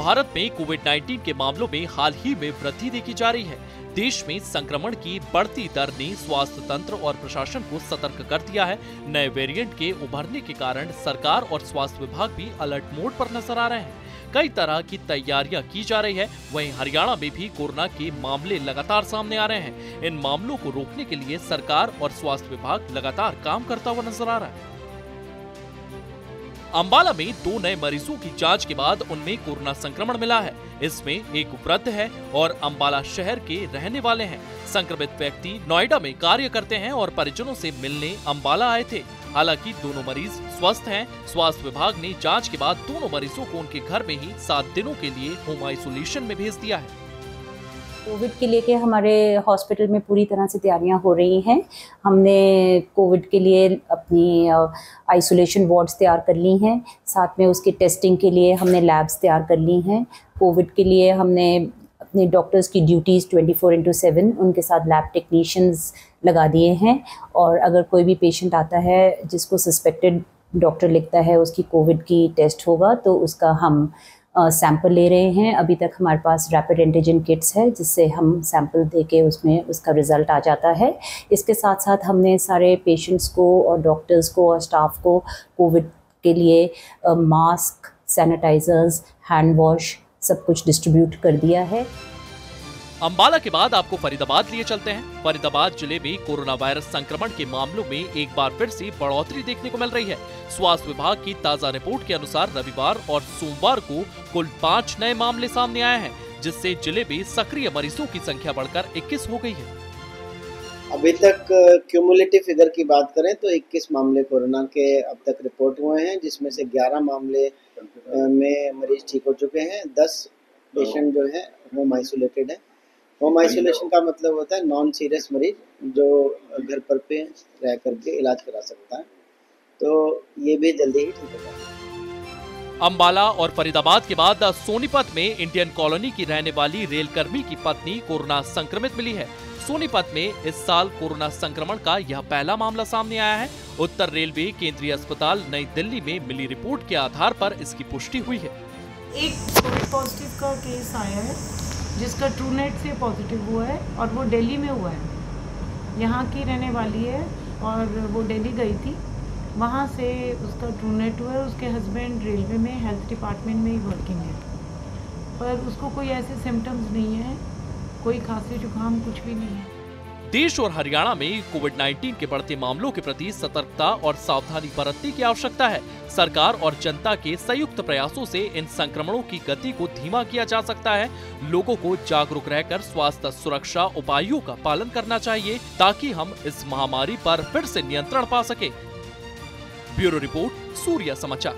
भारत में कोविड-19 के मामलों में हाल ही में वृद्धि देखी जा रही है। देश में संक्रमण की बढ़ती दर ने स्वास्थ्य तंत्र और प्रशासन को सतर्क कर दिया है। नए वेरिएंट के उभरने के कारण सरकार और स्वास्थ्य विभाग भी अलर्ट मोड पर नजर आ रहे हैं। कई तरह की तैयारियां की जा रही है। वहीं हरियाणा में भी कोरोना के मामले लगातार सामने आ रहे हैं। इन मामलों को रोकने के लिए सरकार और स्वास्थ्य विभाग लगातार काम करता हुआ नजर आ रहा है। अंबाला में 2 नए मरीजों की जांच के बाद उनमें कोरोना संक्रमण मिला है। इसमें एक वृद्ध है और अंबाला शहर के रहने वाले हैं। संक्रमित व्यक्ति नोएडा में कार्य करते हैं और परिजनों से मिलने अंबाला आए थे। हालांकि दोनों मरीज स्वस्थ हैं। स्वास्थ्य विभाग ने जांच के बाद दोनों मरीजों को उनके घर में ही 7 दिनों के लिए होम आइसोलेशन में भेज दिया है। कोविड के लिए के हमारे हॉस्पिटल में पूरी तरह से तैयारियां हो रही हैं। हमने कोविड के लिए अपनी आइसोलेशन वार्ड्स तैयार कर ली हैं। साथ में उसकी टेस्टिंग के लिए हमने लैब्स तैयार कर ली हैं। कोविड के लिए हमने अपने डॉक्टर्स की ड्यूटीज़ 24/7 उनके साथ लैब टेक्नीशियंस लगा दिए हैं। और अगर कोई भी पेशेंट आता है जिसको सस्पेक्टेड डॉक्टर लिखता है उसकी कोविड की टेस्ट होगा तो उसका हम सैंपल ले रहे हैं। अभी तक हमारे पास रैपिड एंटीजन किट्स है जिससे हम सैंपल देके उसमें उसका रिज़ल्ट आ जाता है। इसके साथ साथ हमने सारे पेशेंट्स को और डॉक्टर्स को और स्टाफ को कोविड के लिए मास्क, सैनिटाइजर्स, हैंड वॉश सब कुछ डिस्ट्रीब्यूट कर दिया है। अंबाला के बाद आपको फरीदाबाद लिए चलते हैं। फरीदाबाद जिले में कोरोना वायरस संक्रमण के मामलों में एक बार फिर से बढ़ोतरी देखने को मिल रही है। स्वास्थ्य विभाग की ताजा रिपोर्ट के अनुसार रविवार और सोमवार को कुल 5 नए मामले सामने आए हैं, जिससे जिले में सक्रिय मरीजों की संख्या बढ़कर 21 हो गई है। अभी तक क्यूमुलेटिव फिगर की बात करें तो 21 मामले कोरोना के अब तक रिपोर्ट हुए हैं, जिसमें से 11 मामले में मरीज ठीक हो चुके हैं। 10 पेशेंट जो है होम आइसोलेटेड है। होम आइसोलेशन का मतलब होता है नॉन सीरियस मरीज जो घर पर पे रह करके इलाज करा सकता है, तो ये भी जल्दी ही ठीक हो जाएगा। अंबाला और फरीदाबाद के बाद सोनीपत में इंडियन कॉलोनी की रहने वाली रेलकर्मी की पत्नी कोरोना संक्रमित मिली है। सोनीपत में इस साल कोरोना संक्रमण का यह पहला मामला सामने आया है। उत्तर रेलवे केंद्रीय अस्पताल नई दिल्ली में मिली रिपोर्ट के आधार पर इसकी पुष्टि हुई है। एक कोविड पॉजिटिव का केस आया है जिसका ट्रूनेट से पॉजिटिव हुआ है और वो दिल्ली में हुआ है। यहाँ की रहने वाली है और वो दिल्ली गई थी, वहाँ से उसका ट्रूनेट हुआ है। उसके हस्बैंड रेलवे में हेल्थ डिपार्टमेंट में ही वर्किंग है, पर उसको कोई ऐसे सिम्टम्स नहीं है, कोई खांसी जुकाम कुछ भी नहीं है। देश और हरियाणा में कोविड-19 के बढ़ते मामलों के प्रति सतर्कता और सावधानी बरतने की आवश्यकता है। सरकार और जनता के संयुक्त प्रयासों से इन संक्रमणों की गति को धीमा किया जा सकता है। लोगों को जागरूक रहकर स्वास्थ्य सुरक्षा उपायों का पालन करना चाहिए ताकि हम इस महामारी पर फिर से नियंत्रण पा सके। ब्यूरो रिपोर्ट, सूर्य समाचार।